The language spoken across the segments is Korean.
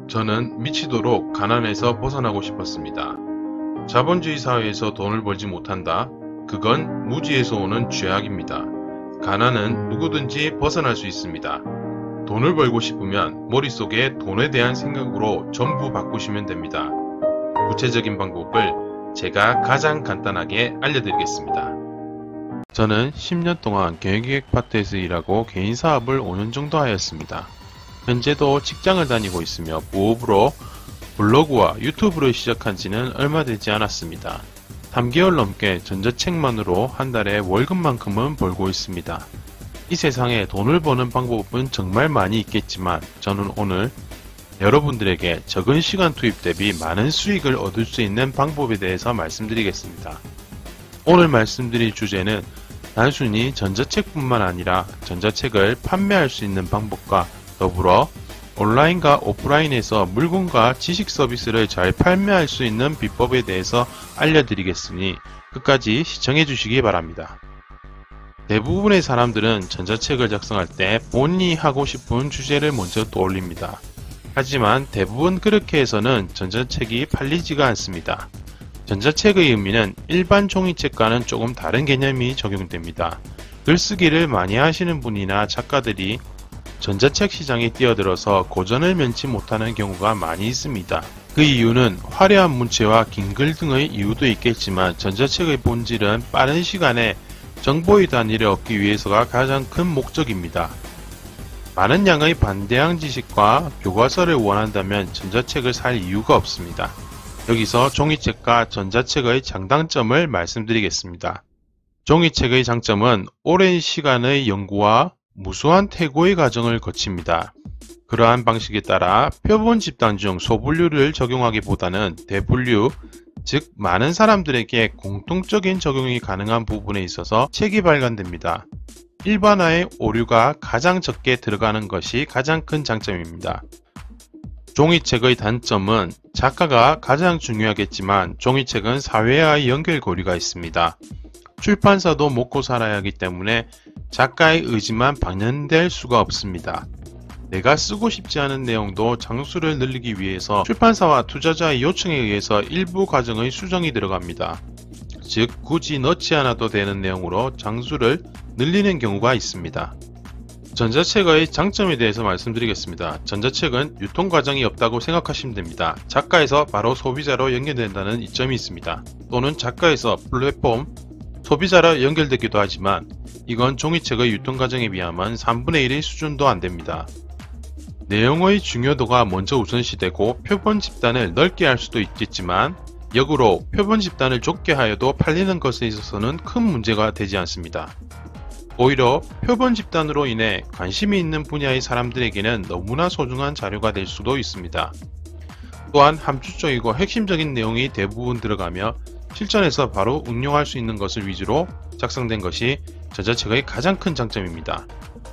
저는 미치도록 가난에서 벗어나고 싶었습니다. 자본주의 사회에서 돈을 벌지 못한다? 그건 무지에서 오는 죄악입니다. 가난은 누구든지 벗어날 수 있습니다. 돈을 벌고 싶으면 머릿속에 돈에 대한 생각으로 전부 바꾸시면 됩니다. 구체적인 방법을 제가 가장 간단하게 알려드리겠습니다. 저는 10년 동안 경영기획 파트에서 일하고 개인 사업을 5년 정도 하였습니다. 현재도 직장을 다니고 있으며 부업으로 블로그와 유튜브를 시작한 지는 얼마 되지 않았습니다. 3개월 넘게 전자책만으로 한 달에 월급만큼은 벌고 있습니다. 이 세상에 돈을 버는 방법은 정말 많이 있겠지만 저는 오늘 여러분들에게 적은 시간 투입 대비 많은 수익을 얻을 수 있는 방법에 대해서 말씀드리겠습니다. 오늘 말씀드릴 주제는 단순히 전자책뿐만 아니라 전자책을 판매할 수 있는 방법과 더불어 온라인과 오프라인에서 물건과 지식 서비스를 잘 판매할 수 있는 비법에 대해서 알려드리겠으니 끝까지 시청해 주시기 바랍니다. 대부분의 사람들은 전자책을 작성할 때 본인이 하고 싶은 주제를 먼저 떠올립니다. 하지만 대부분 그렇게 해서는 전자책이 팔리지가 않습니다. 전자책의 의미는 일반 종이책과는 조금 다른 개념이 적용됩니다. 글쓰기를 많이 하시는 분이나 작가들이 전자책 시장에 뛰어들어서 고전을 면치 못하는 경우가 많이 있습니다. 그 이유는 화려한 문체와 긴 글 등의 이유도 있겠지만 전자책의 본질은 빠른 시간에 정보의 단위를 얻기 위해서가 가장 큰 목적입니다. 많은 양의 반대항 지식과 교과서를 원한다면 전자책을 살 이유가 없습니다. 여기서 종이책과 전자책의 장단점을 말씀드리겠습니다. 종이책의 장점은 오랜 시간의 연구와 무수한 퇴고의 과정을 거칩니다. 그러한 방식에 따라 표본 집단 중 소분류를 적용하기보다는 대분류, 즉 많은 사람들에게 공통적인 적용이 가능한 부분에 있어서 책이 발간됩니다. 일반화의 오류가 가장 적게 들어가는 것이 가장 큰 장점입니다. 종이책의 단점은 작가가 가장 중요하겠지만 종이책은 사회와의 연결고리가 있습니다. 출판사도 먹고 살아야 하기 때문에 작가의 의지만 반영될 수가 없습니다. 내가 쓰고 싶지 않은 내용도 장수를 늘리기 위해서 출판사와 투자자의 요청에 의해서 일부 과정의 수정이 들어갑니다. 즉 굳이 넣지 않아도 되는 내용으로 장수를 늘리는 경우가 있습니다. 전자책의 장점에 대해서 말씀드리겠습니다. 전자책은 유통과정이 없다고 생각하시면 됩니다. 작가에서 바로 소비자로 연결된다는 이점이 있습니다. 또는 작가에서 플랫폼, 소비자로 연결되기도 하지만 이건 종이책의 유통과정에 비하면 3분의 1의 수준도 안됩니다. 내용의 중요도가 먼저 우선시되고 표본 집단을 넓게 할 수도 있겠지만 역으로 표본 집단을 좁게 하여도 팔리는 것에 있어서는 큰 문제가 되지 않습니다. 오히려 표본 집단으로 인해 관심이 있는 분야의 사람들에게는 너무나 소중한 자료가 될 수도 있습니다. 또한 함축적이고 핵심적인 내용이 대부분 들어가며 실전에서 바로 응용할 수 있는 것을 위주로 작성된 것이 전자책의 가장 큰 장점입니다.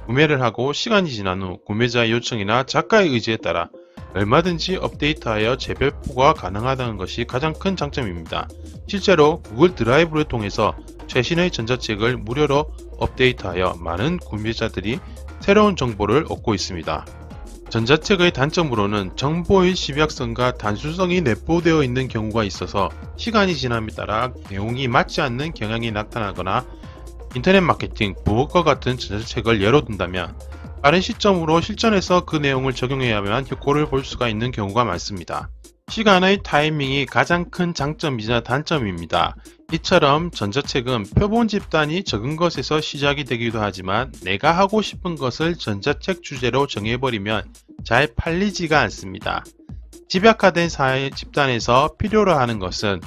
구매를 하고 시간이 지난 후 구매자의 요청이나 작가의 의지에 따라 얼마든지 업데이트하여 재배포가 가능하다는 것이 가장 큰 장점입니다. 실제로 구글 드라이브를 통해서 최신의 전자책을 무료로 업데이트하여 많은 구매자들이 새로운 정보를 얻고 있습니다. 전자책의 단점으로는 정보의 집약성과 단순성이 내포되어 있는 경우가 있어서 시간이 지남에 따라 내용이 맞지 않는 경향이 나타나거나 인터넷 마케팅, 부업과 같은 전자책을 예로 든다면 빠른 시점으로 실전에서 그 내용을 적용해야만 효과를 볼 수가 있는 경우가 많습니다. 시간의 타이밍이 가장 큰 장점이자 단점입니다. 이처럼 전자책은 표본 집단이 적은 것에서 시작이 되기도 하지만 내가 하고 싶은 것을 전자책 주제로 정해버리면 잘 팔리지가 않습니다. 집약화된 사회 집단에서 필요로 하는 것은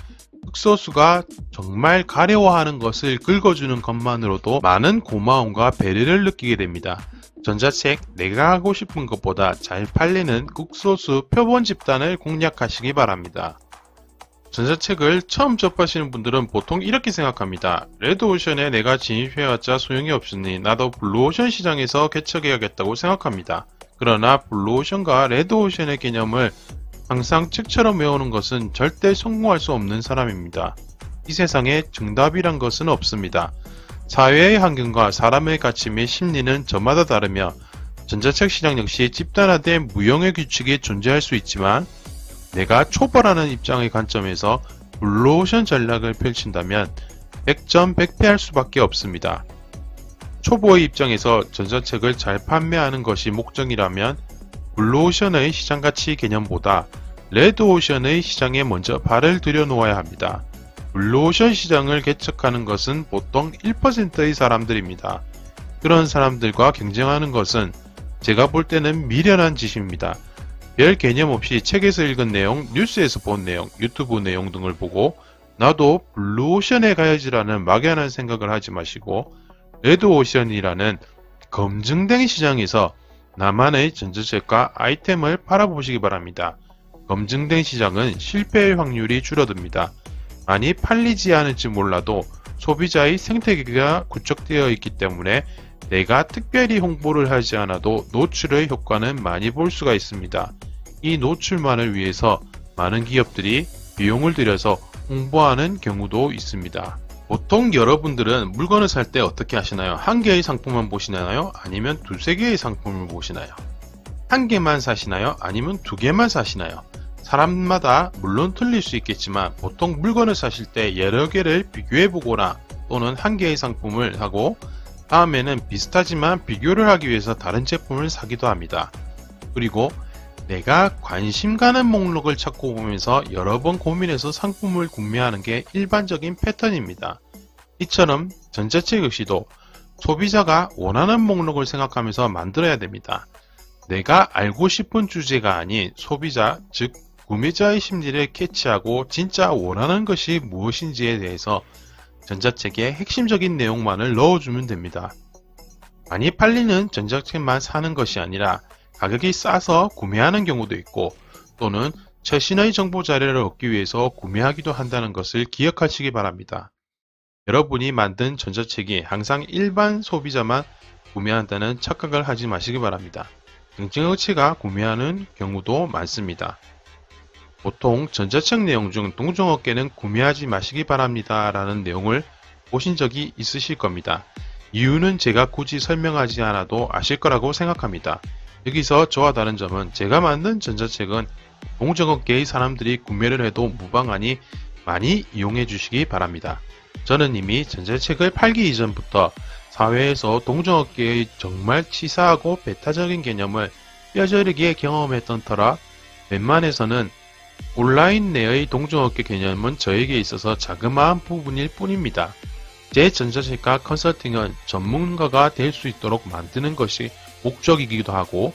극소수가 정말 가려워하는 것을 긁어주는 것만으로도 많은 고마움과 배려를 느끼게 됩니다. 전자책 내가 하고 싶은 것보다 잘 팔리는 극소수 표본 집단을 공략하시기 바랍니다. 전자책을 처음 접하시는 분들은 보통 이렇게 생각합니다. 레드오션에 내가 진입해왔자 소용이 없으니 나도 블루오션 시장에서 개척해야겠다고 생각합니다. 그러나 블루오션과 레드오션의 개념을 항상 책처럼 외우는 것은 절대 성공할 수 없는 사람입니다. 이 세상에 정답이란 것은 없습니다. 사회의 환경과 사람의 가치 및 심리는 저마다 다르며 전자책 시장 역시 집단화된 무형의 규칙이 존재할 수 있지만 내가 초보라는 입장의 관점에서 블루오션 전략을 펼친다면 100점 100패할 수밖에 없습니다. 초보의 입장에서 전자책을 잘 판매하는 것이 목적이라면 블루오션의 시장가치 개념보다 레드오션의 시장에 먼저 발을 들여놓아야 합니다. 블루오션 시장을 개척하는 것은 보통 1%의 사람들입니다. 그런 사람들과 경쟁하는 것은 제가 볼 때는 미련한 짓입니다. 별 개념 없이 책에서 읽은 내용, 뉴스에서 본 내용, 유튜브 내용 등을 보고 나도 블루오션에 가야지라는 막연한 생각을 하지 마시고 레드오션이라는 검증된 시장에서 나만의 전자책과 아이템을 팔아보시기 바랍니다. 검증된 시장은 실패의 확률이 줄어듭니다. 많이 팔리지 않을지 몰라도 소비자의 생태계가 구축되어 있기 때문에 내가 특별히 홍보를 하지 않아도 노출의 효과는 많이 볼 수가 있습니다. 이 노출만을 위해서 많은 기업들이 비용을 들여서 홍보하는 경우도 있습니다. 보통 여러분들은 물건을 살 때 어떻게 하시나요? 한 개의 상품만 보시나요? 아니면 두세 개의 상품을 보시나요? 한 개만 사시나요? 아니면 두 개만 사시나요? 사람마다 물론 틀릴 수 있겠지만 보통 물건을 사실 때 여러 개를 비교해 보거나 또는 한 개의 상품을 하고 다음에는 비슷하지만 비교를 하기 위해서 다른 제품을 사기도 합니다. 그리고 내가 관심 가는 목록을 찾고 보면서 여러 번 고민해서 상품을 구매하는 게 일반적인 패턴입니다. 이처럼 전자책 역시도 소비자가 원하는 목록을 생각하면서 만들어야 됩니다. 내가 알고 싶은 주제가 아닌 소비자, 즉 구매자의 심리를 캐치하고 진짜 원하는 것이 무엇인지에 대해서 전자책에 핵심적인 내용만을 넣어주면 됩니다. 많이 팔리는 전자책만 사는 것이 아니라 가격이 싸서 구매하는 경우도 있고 또는 최신의 정보 자료를 얻기 위해서 구매하기도 한다는 것을 기억하시기 바랍니다. 여러분이 만든 전자책이 항상 일반 소비자만 구매한다는 착각을 하지 마시기 바랍니다. 경쟁업체가 구매하는 경우도 많습니다. 보통 전자책 내용 중 동종업계는 구매하지 마시기 바랍니다 라는 내용을 보신 적이 있으실 겁니다. 이유는 제가 굳이 설명하지 않아도 아실 거라고 생각합니다. 여기서 저와 다른 점은 제가 만든 전자책은 동종업계의 사람들이 구매를 해도 무방하니 많이 이용해 주시기 바랍니다. 저는 이미 전자책을 팔기 이전부터 사회에서 동종업계의 정말 치사하고 배타적인 개념을 뼈저리게 경험했던 터라 웬만해서는 온라인 내의 동종업계 개념은 저에게 있어서 자그마한 부분일 뿐입니다. 제 전자책과 컨설팅은 전문가가 될 수 있도록 만드는 것이 목적이기도 하고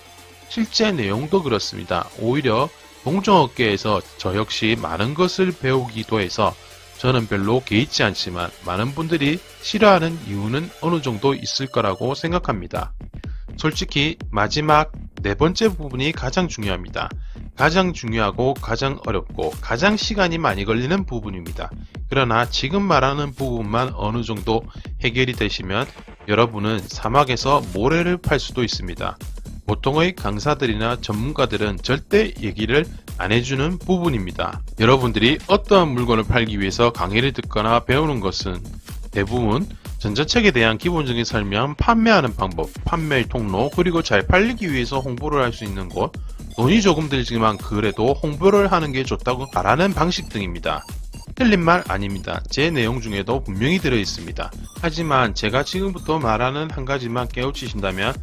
실제 내용도 그렇습니다. 오히려 동종업계에서 저 역시 많은 것을 배우기도 해서 저는 별로 개의치 않지만 많은 분들이 싫어하는 이유는 어느 정도 있을 거라고 생각합니다. 솔직히 마지막 네 번째 부분이 가장 중요합니다. 가장 중요하고 가장 어렵고 가장 시간이 많이 걸리는 부분입니다. 그러나 지금 말하는 부분만 어느 정도 해결이 되시면 여러분은 사막에서 모래를 팔 수도 있습니다. 보통의 강사들이나 전문가들은 절대 얘기를 안 해주는 부분입니다. 여러분들이 어떠한 물건을 팔기 위해서 강의를 듣거나 배우는 것은 대부분 전자책에 대한 기본적인 설명, 판매하는 방법, 판매의 통로, 그리고 잘 팔리기 위해서 홍보를 할 수 있는 곳, 돈이 조금 들지만 그래도 홍보를 하는 게 좋다고 말하는 방식 등입니다. 틀린 말 아닙니다. 제 내용 중에도 분명히 들어있습니다. 하지만 제가 지금부터 말하는 한 가지만 깨우치신다면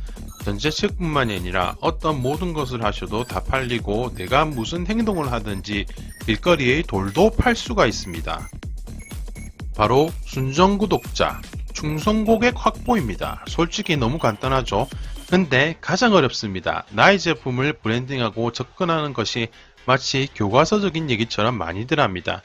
전자책뿐만이 아니라 어떤 모든 것을 하셔도 다 팔리고 내가 무슨 행동을 하든지 길거리의 돌도 팔 수가 있습니다. 바로 순정 구독자, 충성 고객 확보입니다. 솔직히 너무 간단하죠? 근데 가장 어렵습니다. 나의 제품을 브랜딩하고 접근하는 것이 마치 교과서적인 얘기처럼 많이들 합니다.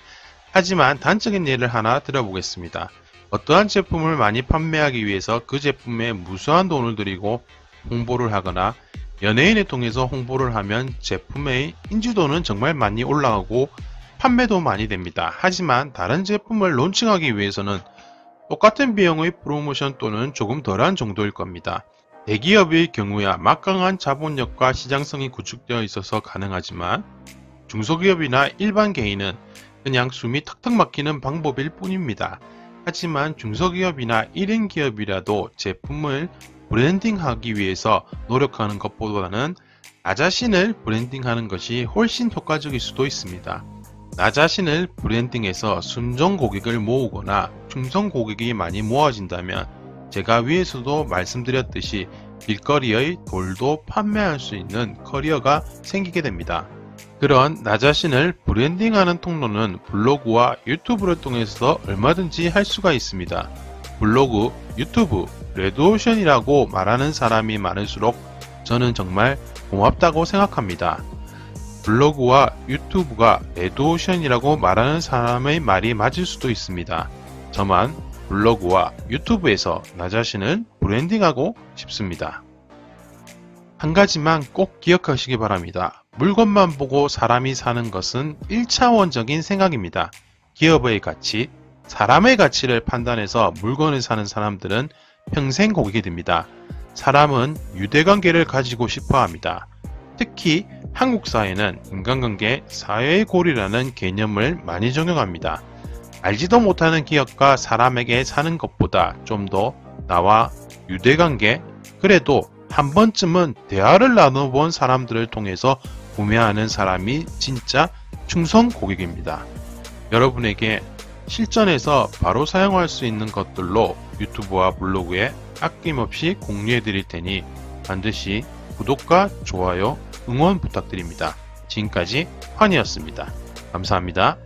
하지만 단적인 예를 하나 들어보겠습니다. 어떠한 제품을 많이 판매하기 위해서 그 제품에 무수한 돈을 들이고 홍보를 하거나 연예인을 통해서 홍보를 하면 제품의 인지도는 정말 많이 올라가고 판매도 많이 됩니다. 하지만 다른 제품을 론칭하기 위해서는 똑같은 비용의 프로모션 또는 조금 덜한 정도일 겁니다. 대기업의 경우야 막강한 자본력과 시장성이 구축되어 있어서 가능하지만 중소기업이나 일반 개인은 그냥 숨이 턱턱 막히는 방법일 뿐입니다. 하지만 중소기업이나 1인 기업이라도 제품을 브랜딩하기 위해서 노력하는 것보다는 나 자신을 브랜딩하는 것이 훨씬 효과적일 수도 있습니다. 나 자신을 브랜딩해서 순정 고객을 모으거나 충성 고객이 많이 모아진다면 제가 위에서도 말씀드렸듯이 길거리의 돌도 판매할 수 있는 커리어가 생기게 됩니다. 그런 나 자신을 브랜딩하는 통로는 블로그와 유튜브를 통해서 얼마든지 할 수가 있습니다. 블로그, 유튜브, 레드오션이라고 말하는 사람이 많을수록 저는 정말 고맙다고 생각합니다. 블로그와 유튜브가 레드오션이라고 말하는 사람의 말이 맞을 수도 있습니다. 저만 블로그와 유튜브에서 나 자신을 브랜딩하고 싶습니다. 한 가지만 꼭 기억하시기 바랍니다. 물건만 보고 사람이 사는 것은 1차원적인 생각입니다. 기업의 가치, 사람의 가치를 판단해서 물건을 사는 사람들은 평생 고객이 됩니다. 사람은 유대관계를 가지고 싶어 합니다. 특히 한국 사회는 인간관계, 사회의 고리라는 개념을 많이 적용합니다. 알지도 못하는 기업과 사람에게 사는 것보다 좀 더 나와 유대관계, 그래도 한 번쯤은 대화를 나눠본 사람들을 통해서 구매하는 사람이 진짜 충성 고객입니다. 여러분에게 실전에서 바로 사용할 수 있는 것들로 유튜브와 블로그에 아낌없이 공유해 드릴 테니 반드시 구독과 좋아요, 응원 부탁드립니다. 지금까지 환이었습니다. 감사합니다.